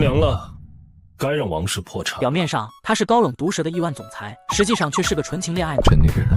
凉了，该让王氏破产。表面上他是高冷毒舌的亿万总裁，实际上却是个纯情恋爱脑。真女人，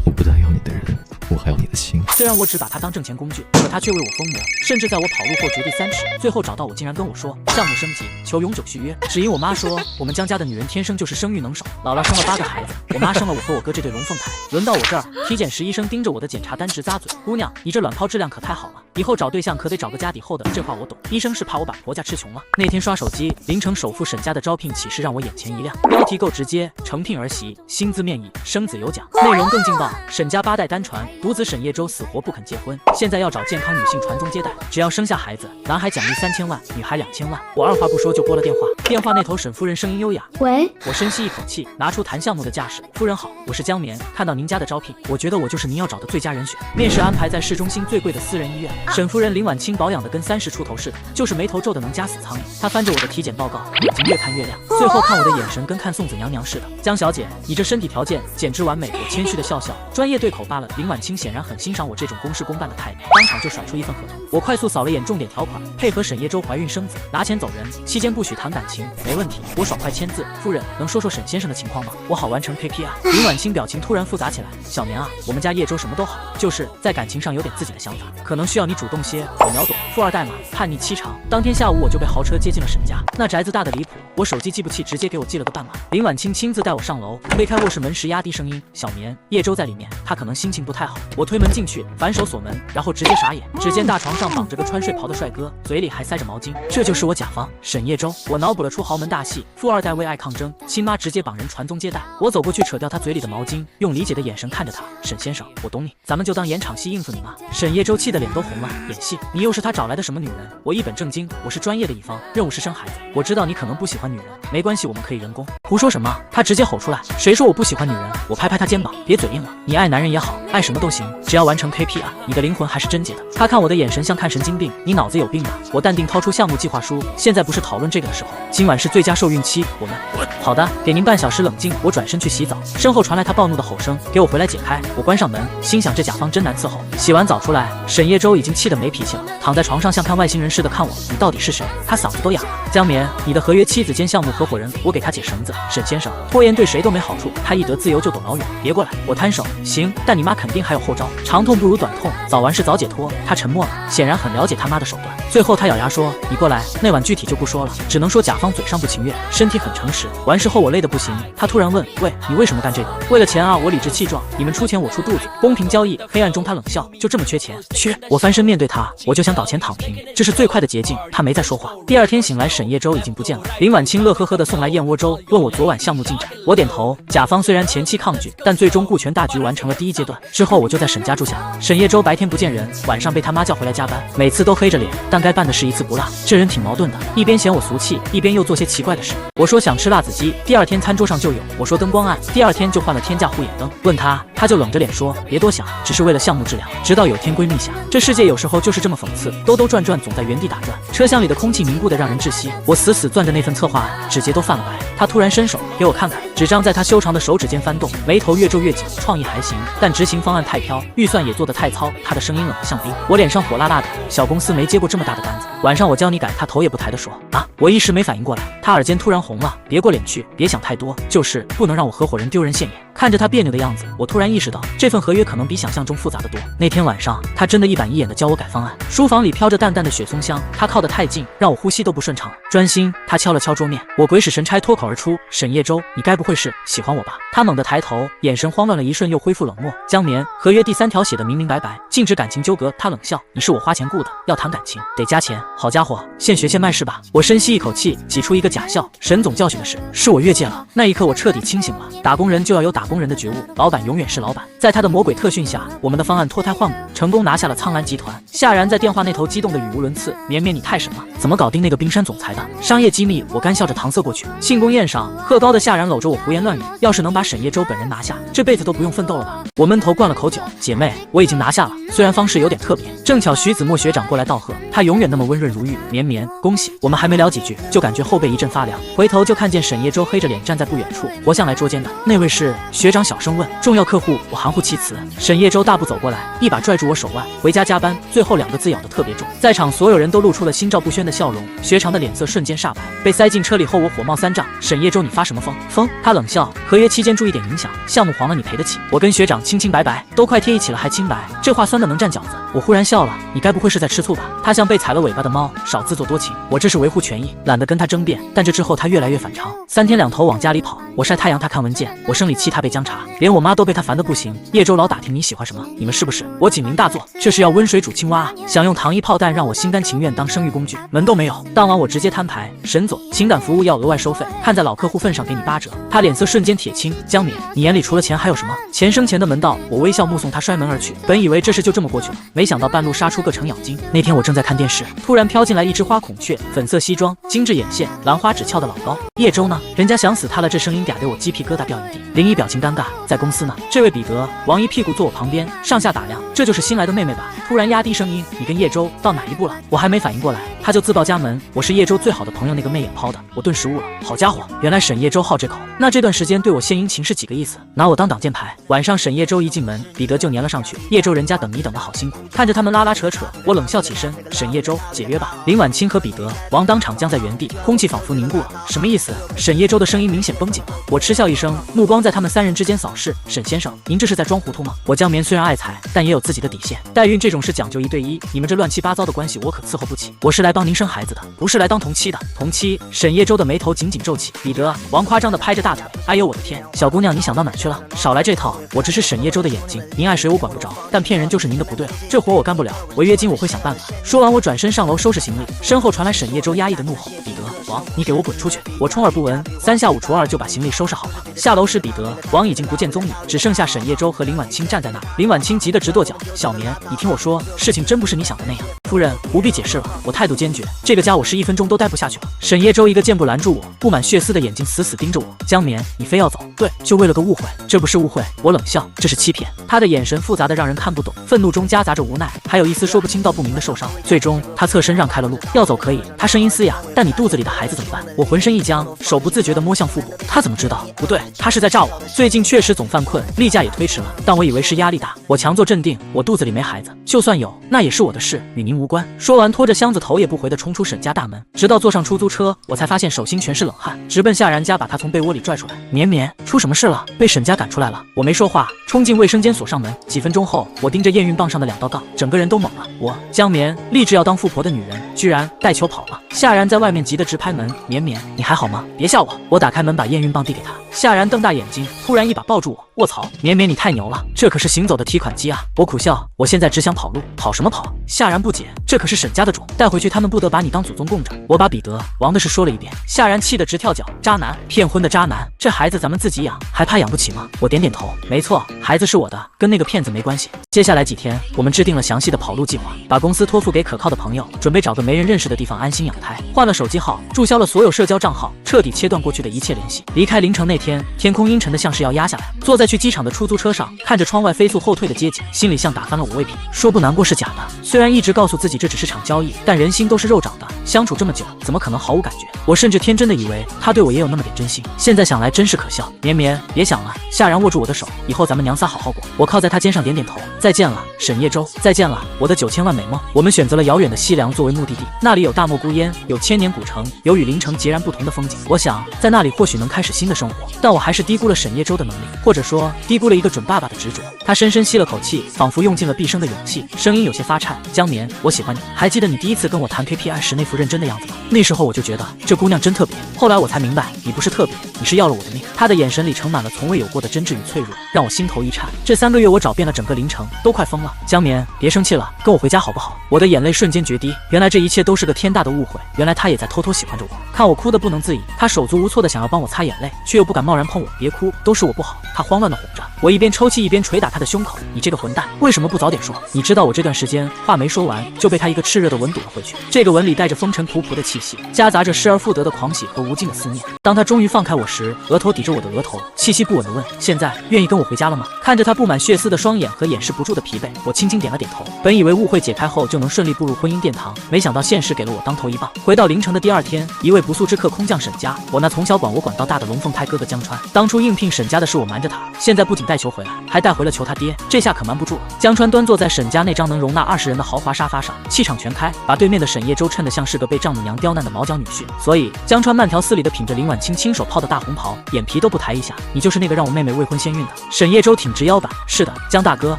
我不但要你的人，我还要你的心。虽然我只把他当挣钱工具，可他却为我疯魔，甚至在我跑路后绝地3尺，最后找到我竟然跟我说项目升级，求永久续约。只因我妈说我们江家的女人天生就是生育能手，姥姥生了8个孩子，我妈生了我和我哥这对龙凤胎。轮到我这儿，体检时医生盯着我的检查单直咂嘴，姑娘，你这卵泡质量可太好了，以后找对象可得找个家底厚的。这话我懂，医生是怕我把婆家吃穷了。那天刷手机，临城首富沈家的招聘启事让我眼前一亮，标题够直接，诚聘儿媳，薪资面议，生子有奖。内容更劲爆，沈家8代单传，独子沈叶舟死活不肯结婚，现在要找健康女性传宗接代，只要生下孩子，男孩奖励3000万，女孩2000万。我二话不说就拨了电话，电话那头沈夫人声音优雅，喂，我深吸一口气，拿出谈项目的架势。夫人好，我是江棉，看到您家的招聘，我觉得我就是您要找的最佳人选。面试安排在市中心最贵的私人医院，沈夫人林婉清保养的跟30出头似的，就是眉头皱的能夹死苍蝇。她翻着我的体检报告，眼睛越看越亮，最后看我的眼神跟看送子娘娘似的。江小姐，你这身体条件简直完美。我谦虚的笑笑，专业对口罢了。林婉清显然很欣赏我这种公事公办的态度，当场就甩出一份合同。我快速扫了眼重点条款，配合沈叶舟怀孕生子，拿钱走人，期间不许谈感情。没问题，我爽快签字。夫人，能说说沈先生的情况吗？我好完成 KPI。林婉清表情突然复杂起来，小棉啊，我们家叶舟什么都好，就是在感情上有点自己的想法，可能需要你主动些。我秒懂，富二代嘛，叛逆期长。当天下午我就被豪车接进了沈家，那宅子大的离谱，我手机记不器直接给我记了个半码。林婉清亲自带我上楼，推开卧室门时压低声音，小棉，叶舟在里面，她可能心情不太好。我推门进去，反手锁门，然后直接傻眼，只见大床上绑着个穿睡袍的帅哥，嘴里还塞着毛巾，这就是我甲方沈叶舟。我脑补了出豪门大戏，富二代为爱抗争，亲妈直接绑人传宗接代。我走过去扯掉他嘴里的毛巾，用理解的眼神看着他，沈先生，我懂你，咱们就当演场戏应付你嘛。沈叶舟气得脸都红了，演戏？你又是他找来的什么女人？我一本正经，我是专业的一方，任务是生孩子。我知道你可能不喜欢女人，没关系，我们可以人工。胡说什么？他直接吼出来，谁说我不喜欢女人？我拍拍他肩膀，别嘴硬了，你爱男人也好，爱什么都行，只要完成 KPI，你的灵魂还是贞洁的。他看我的眼神像看神经病，你脑子有病吧？我淡定掏出项目计划书，现在不是讨论这个的时候，今晚是最佳受孕期，我们好的，给您半小时冷静。我转身去洗澡，身后传来他暴怒的吼声，给我回来解开。我关上门，心想这甲方真难伺候。洗完澡出来，沈叶舟已经气得没脾气了，躺在床上像看外星人似的看我，你到底是谁？他嗓子都哑了。江棉，你的合约妻子兼项目合伙人，我给他解绳子。沈先生，拖延对谁都没好处，他一得自由就躲老远，别过来。我摊手，行，但你妈肯定还有后招，长痛不如短痛，早完事早解脱。他沉默了，显然很了解他妈的手段。最后他咬牙说，你过来。那晚具体就不说了，只能说甲方嘴上不情愿，身体很诚实。完事后我累得不行，他突然问，喂，你为什么干这个？为了钱啊，我理直气壮，你们出钱我出肚子，公平交易。黑暗中他冷笑，就这么缺钱？缺！我翻身面对他，我就想倒钱躺平，这是最快的捷径。他没再说话。第二天醒来，沈叶舟已经不见了。林婉清乐呵呵地送来燕窝粥，问我昨晚项目进展。我点头。甲方虽然前期抗拒，但最终顾全大局完成了第1阶段。之后我就在沈家住下。沈叶舟白天不见人，晚上被他妈叫回来加班，每次都黑着脸，但该办的事一次不落。这人挺矛盾的，一边嫌我俗气，一边又做些奇怪的事。我说想吃辣子鸡，第2天餐桌上就有；我说灯光暗，第2天就换了天价护眼灯。问他就冷着脸说别多想，只是为了项目质量。直到有天闺蜜下，这世界有时候就是这么讽刺，兜兜转转总在原地打转。车厢里的空气凝固的让人窒息，我死死攥着那份策划案，指节都泛了白。他突然伸手给我看看，纸张在他修长的手指间翻动，眉头越皱越紧。创意还行，但执行方案太飘，预算也做得太糙。他的声音冷得像冰，我脸上火辣辣的。小公司没接过这么大的单子，晚上我教你改。他头也不抬地说啊，我一时没反应过来。他耳尖突然红了，别过脸去，别想太多，就是不能让我合伙人丢人现眼。看着他别扭的样子，我突然意识到这份合约可能比想象中复杂得多。那天晚上，他真的一板一眼地教我改方案。书房里飘着淡淡的雪松香，他靠得太近，让我呼吸都不顺畅了。专心，他敲了敲桌面，我鬼使神差脱口而出：“沈叶舟，你该不会是喜欢我吧？”他猛地抬头，眼神慌乱了一瞬，又恢复冷漠。江棉，合约第3条写的明明白白，禁止感情纠葛。他冷笑：“你是我花钱雇的，要谈感情得加钱。”好家伙，现学现卖是吧？我深吸一口气，挤出一个假笑。沈总教训的是我越界了。那一刻我彻底清醒了，打工人就要有打工人的觉悟，老板永远是老板。在他的魔鬼特训下，我们的方案脱胎换骨，成功拿下了苍兰集团。夏然在电话那头激动的语无伦次：“绵绵你太神了，怎么搞定那个冰山总裁的？商业机密。”我干笑着搪塞过去。庆功宴上，贺高的夏然搂着我胡言乱语，要是能把沈叶舟本人拿下，这辈子都不用奋斗了吧？我闷头灌了口酒，姐妹，我已经拿下了，虽然方式有点特别。正巧徐子墨学长过来道贺，他永远那么温润如玉。绵绵，恭喜！我们还没聊几句，就感觉后背一阵发凉，回头就看见沈叶舟黑着脸站在不远处，活像来捉奸的。那位是？学长小声问。重要客户，我含糊其辞。沈叶舟大步走过来，一把拽住我手腕。回家加班，最后2个字咬得特别重。在场所有人都露出了心照不宣的笑容，学长的脸色瞬间煞白。被塞进车里后，我火冒三丈。沈叶舟，你发什么疯？疯？他冷笑。合约期间注意点影响，项目黄了你赔得起。我跟学长清清白白，都快贴一起了还清白，这话酸的能蘸饺子。我忽然笑了，你该不会是在吃醋吧？他像被踩了尾巴的猫，少自作多情。我这是维护权益，懒得跟他争辩。但这之后他越来越反常，3天2头往家里跑，我晒太阳他看文件，我生理期他被姜茶，连我妈都被他烦得不行。叶舟老打听你喜欢什么，你们是不是？我警铃大作，这是要温水煮青蛙啊！想用糖衣炮弹让我心甘情愿当生育工具，门都没有。当晚我直接摊牌，沈总，情感服务要额外收费，看在老客户份上给你8折。他脸色瞬间铁青。江敏，你眼里除了钱还有什么？钱生钱的门道。我微笑目送他摔门而去，本以为这事就这么过去了，没想到半路杀出个程咬金。那天我正在看电视，突然飘进来一只花孔雀，粉色西装，精致眼线，兰花指翘的老高。叶舟呢？人家想死他了，这声音嗲得我鸡皮疙瘩掉一地。林一表情尴尬，在公司呢。这位彼得，王一屁股坐我旁边，上下打量，这就是新来的妹妹吧？突然压低声音，你跟叶舟到哪一步了？我还没反应过来，他就自报家门，我是叶舟最好的朋友，那个媚眼抛的，我顿时悟了。好家伙，原来沈叶舟好这口。那这段时间对我献殷勤是几个意思？拿我当挡箭牌。晚上沈叶舟一进门，彼得就粘了上去。叶舟人家等你等得好辛苦。看着他们拉拉扯扯，我冷笑起身。沈叶舟，解约吧。林婉清和彼得、王当场僵在原地，空气仿佛凝固了。什么意思？沈叶舟的声音明显绷紧了。我嗤笑一声，目光在他们3人之间扫视。沈先生，您这是在装糊涂吗？我江棉虽然爱财，但也有自己的底线。代孕这种事讲究1对1，你们这乱七八糟的关系我可伺候不起。我是来帮您生孩子的，不是来当同妻的。同妻？沈叶舟的眉头紧紧皱起。彼得，王夸张的拍着大腿。哎呦我的天，小姑娘你想到哪去了？少来这套，我只是沈叶舟的眼睛，您爱谁我管不着，但骗人就是您的不对了。这活我干不了，违约金我会想办法。说完我转身上楼收拾行李，身后传来沈叶舟压抑的怒吼：彼得，王，你给我滚出去！我充耳不闻，3下5除2就把行李收拾好了。下楼时彼得、王已经不见踪影，只剩下沈叶舟和林婉清站在那儿。林婉清急得直跺脚：小棉，你听我说，事情真不是你想的那样。夫人不必解释了，我态度坚决，这个家我是1分钟都待不下去了。沈叶舟一个箭步拦住我，布满血丝的眼睛死死盯着我。江棉，你非要走？对，就为了个误会。这不是误会，我冷笑，这是欺骗。他的眼神复杂的让人看不懂，愤怒中夹杂着无奈，还有一丝说不清道不明的受伤。最终他侧身让开了路。要走可以，他声音嘶哑，但你肚子里的孩子怎么办？我浑身一僵，手不自觉地摸向腹部。他怎么知道？不对，他是在诈我。最近确实总犯困，例假也推迟了，但我以为是压力大。我强作镇定，我肚子里没孩子，就算有，那也是我的事，与您无关。说完拖着箱子头也不回地冲出沈家大门，直到坐上出租车，我才发现手心全是冷汗，直奔夏然家把他从被窝里拽出来。绵绵，出什么事了？被沈家赶出来了。我没说话，冲进卫生间锁上门。几分钟后，我盯着验孕棒上的2道杠，整个人都懵了。我江棉立志要当富婆的女人，居然带球跑了。夏然在外面急得直拍门。绵绵，你还好吗？别吓我。我打开门把验孕棒递给他。夏然瞪大眼睛，突然一把抱住我。卧槽，绵绵你太牛了，这可是行走的提款机啊！我苦笑，我现在只想跑路。跑什么跑？夏然不解，这可是沈家的种，带回去他们不得把你当祖宗供着。我把彼得、王的事说了一遍。夏然气得直跳脚，渣男，骗婚的渣男，这孩子咱们自己养，还怕养不起吗？我点点头，没错，孩子是我的，跟那个骗子没关系。接下来几天，我们制定了详细的跑路计划，把公司托付给可靠的朋友，准备找个没人认识的地方安心养胎。换了手机号，注销了所有社交账号，彻底切断过去的一切联系。离开凌城那天，天空阴沉的像是要压下来。坐在去机场的出租车上，看着窗外飞速后退的街景，心里像打翻了5味瓶。说不难过是假的，虽然一直告诉自己这只是场交易，但人心都是肉长的，相处这么久，怎么可能毫无感觉？我甚至天真的以为他对我也有那么点真心，现在想来真是可笑。绵绵，别想了。夏然握住我的手，以后咱们娘仨好好过。我靠在他肩上点点头。再见了，沈叶舟，再见了，我的9000万美梦。我们选择了遥远的西凉作为目的地，那里有大漠孤烟，有千年古城，有与凌城截然不同的风景。我想在那里或许能开始新的生活，但我还是低估了沈叶舟的能力，或者说低估了一个准爸爸的执着。他深深吸了口气，仿佛用尽了毕生的勇气，声音有些发颤。江棉，我喜欢你，还记得你第一次跟我谈 KPI 时那副认真的样子吗？那时候我就觉得这姑娘真特别，后来我才明白，你不是特别，你是要了我的命。他的眼神里盛满了从未有过的真挚与脆弱，让我心头一颤。这3个月我找遍了整个凌城，都快疯了。江棉，别生气了，跟我回家好不好？我的眼泪瞬间决堤，原来这一切都是个天大的误会，原来他也在偷偷喜欢着我。看我哭得不能自已，他手足无措的想要帮我擦眼泪，却又不敢贸然碰我。别哭，都是我不好。他慌乱的哄着我，一边抽泣一边捶打他他的胸口。你这个混蛋，为什么不早点说？你知道我这段时间话没说完，就被他一个炽热的吻堵了回去。这个吻里带着风尘仆仆的气息，夹杂着失而复得的狂喜和无尽的思念。当他终于放开我时，额头抵着我的额头，气息不稳地问：现在愿意跟我回家了吗？看着他布满血丝的双眼和掩饰不住的疲惫，我轻轻点了点头。本以为误会解开后就能顺利步入婚姻殿堂，没想到现实给了我当头一棒。回到临城的第二天，一位不速之客空降沈家，我那从小管我管到大的龙凤胎哥哥江川，当初应聘沈家的是我瞒着他，现在不仅带球回来，还带回了求他爹，这下可瞒不住了。江川端坐在沈家那张能容纳20人的豪华沙发上，气场全开，把对面的沈叶舟衬得像是个被丈母娘刁难的毛脚女婿。所以江川慢条斯理地品着林婉清亲手泡的大红袍，眼皮都不抬一下。你就是那个让我妹妹未婚先孕的？沈叶舟挺直腰板，是的，江大哥，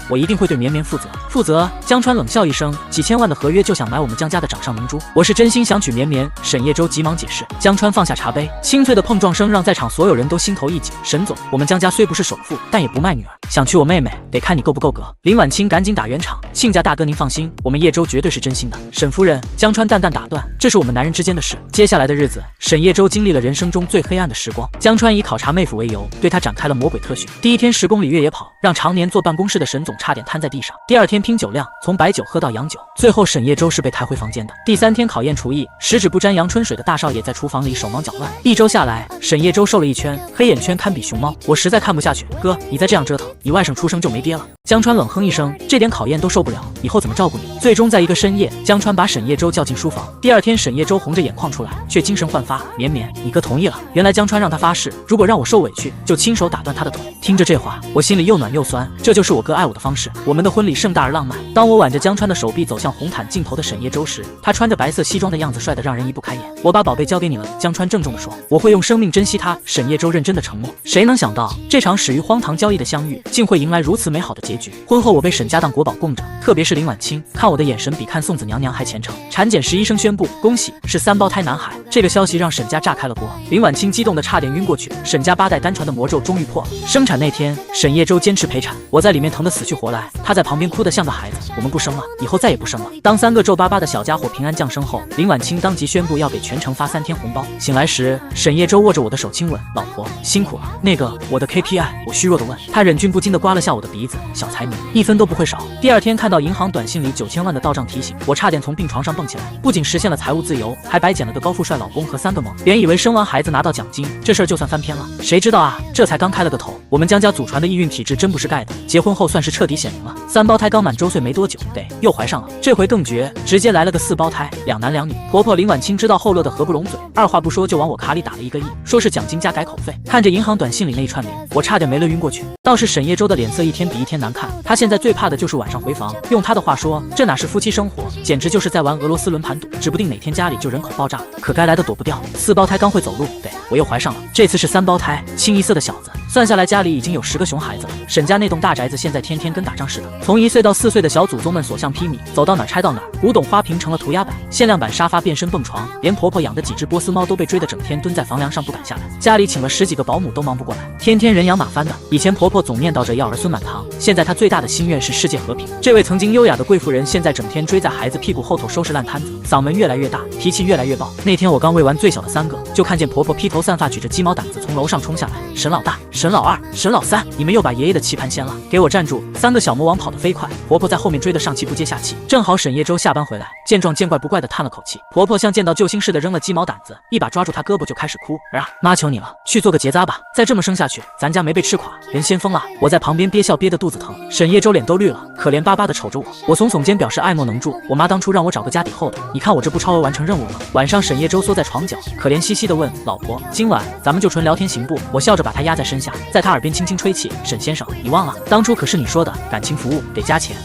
我一定会对绵绵负责。负责？江川冷笑一声，几千万的合约就想买我们江家的掌上明珠？我是真心想娶绵绵。沈叶舟急忙解释。江川放下茶杯，清脆的碰撞声让在场所有人都心头一紧。沈总，我们江家虽不是首富，但也不卖女儿，想娶我妹妹，得看你够不够格。林婉清赶紧打圆场，亲家大哥您放心，我们叶舟绝对是真心的。沈夫人，江川淡淡打断，这是我们男人之间的事。接下来的日子，沈叶舟经历了人生中最黑暗的时光。江川以考察妹夫为由，对他展开了魔鬼特训。第一天10公里越野跑，让常年坐办公室的沈总差点瘫在地上。第二天拼酒量，从白酒喝到洋酒，最后沈叶舟是被抬回房间的。第3天考验厨艺，十指不沾阳春水的大少爷在厨房里手忙脚乱。1周下来，沈叶舟瘦了1圈，黑眼圈堪比熊猫。我实在看不下去，哥，你再这样折腾，你外甥出生就没爹了。江川冷哼一声，这点考验都受不了，以后怎么照顾你？最终在一个深夜，江川把沈叶舟叫进书房。第二天，沈叶舟红着眼眶出来，却精神焕发。绵绵，你哥同意了。原来江川让他发誓，如果让我受委屈，就亲手打断他的腿。听着这话，我心里又暖又酸，这就是我哥爱我的方式。我们的婚礼盛大而浪漫。当我挽着江川的手臂走向红毯尽头的沈叶舟时，他穿着白色西装的样子帅得让人移不开眼。我把宝贝交给你了，江川郑重地说，我会用生命珍惜他。沈叶舟认真的承诺。谁能想到，这场始于荒唐交易的相遇，竟会迎来如此美好的结局。婚后我被沈家当国宝供着，特别是林婉清，看我的眼神比看送子娘娘还虔诚。产检时医生宣布，恭喜，是3胞胎男孩。这个消息让沈家炸开了锅，林婉清激动得差点晕过去。沈家8代单传的魔咒终于破了。生产那天，沈叶舟坚持陪产，我在里面疼得死去活来，她在旁边哭得像个孩子。我们不生了，以后再也不生了。当3个皱巴巴的小家伙平安降生后，林婉清当即宣布要给全城发3天红包。醒来时，沈叶舟握着我的手亲吻，老婆辛苦了。那个我的 KPI， 我虚弱地问。她忍俊不禁地刮了下我的鼻子，小财迷，1分都不会少。第二天看到银行短信里9000万的到账提醒，我差点从病床上蹦起来。不仅实现了财务自由，还白捡了个高富帅老公和3个萌。原以为生完孩子拿到奖金，这事儿就算翻篇了，谁知道啊，这才刚开了个头。我们江家祖传的易孕体质真不是盖的，结婚后算是彻底显灵了。3胞胎刚满周岁没多久，对，又怀上了。这回更绝，直接来了个4胞胎，2男2女。婆婆林婉清知道后乐得合不拢嘴，二话不说就往我卡里打了1个亿，说是奖金加改口费。看着银行短信里那一串名，我差点没乐晕过去。倒是沈叶舟的脸色一天比一天难看，她现在最怕的就是晚上回房。用她的话说，这哪是夫妻生活，简直就是在玩俄罗斯轮盘赌，指不定哪天家里就人口爆炸了。可该来的躲不掉，4胞胎刚会走路，对，我又怀上了，这次是3胞胎，清一色的小子。算下来家里已经有10个熊孩子了。沈家那栋大宅子现在天天跟打仗似的，从1岁到4岁的小祖宗们所向披靡，走到哪儿拆到哪儿。古董花瓶成了涂鸦板，限量版沙发变身蹦床，连婆婆养的几只波斯猫都被追得整天蹲在房梁上不敢下来。家里请了10几个保姆都忙不过来，天天人仰马翻的。以前婆婆总念叨着要儿孙满堂，现在她最大的心愿是世界和平。这位曾经优雅的贵妇人现在整天追在孩子屁股后头收拾烂摊子，嗓门越来越大，脾气越来越暴。那天我刚喂完最小的3个，就看见婆婆披头散发举着鸡毛掸子从楼上冲下来。沈老大、沈老二、沈老三，你们又把爷爷的棋盘掀了，给我站住！3个小魔王跑得飞快，婆婆在后面追得上气不接下气。正好沈叶舟下班回来，见状见怪不怪地叹了口气。婆婆像见到救星似的扔了鸡毛掸子，一把抓住她胳膊就开始哭。儿啊，妈求你了，去做个结扎吧，再这么生下去，咱家没被吃垮，人先疯了。我在旁边憋笑憋得肚子疼，沈叶舟脸都绿了，可怜巴巴地瞅着我。我耸耸肩表示爱莫能助。我妈当初让我找个家底厚的，你看我这不超额完成任务了吗？晚上沈叶舟缩在床角，可怜兮兮地问老婆，今晚咱们就纯聊天行不？我笑着把她压在身下，在她耳边轻轻吹气。沈先生，你忘了当初可是你说的，感情服务得加钱。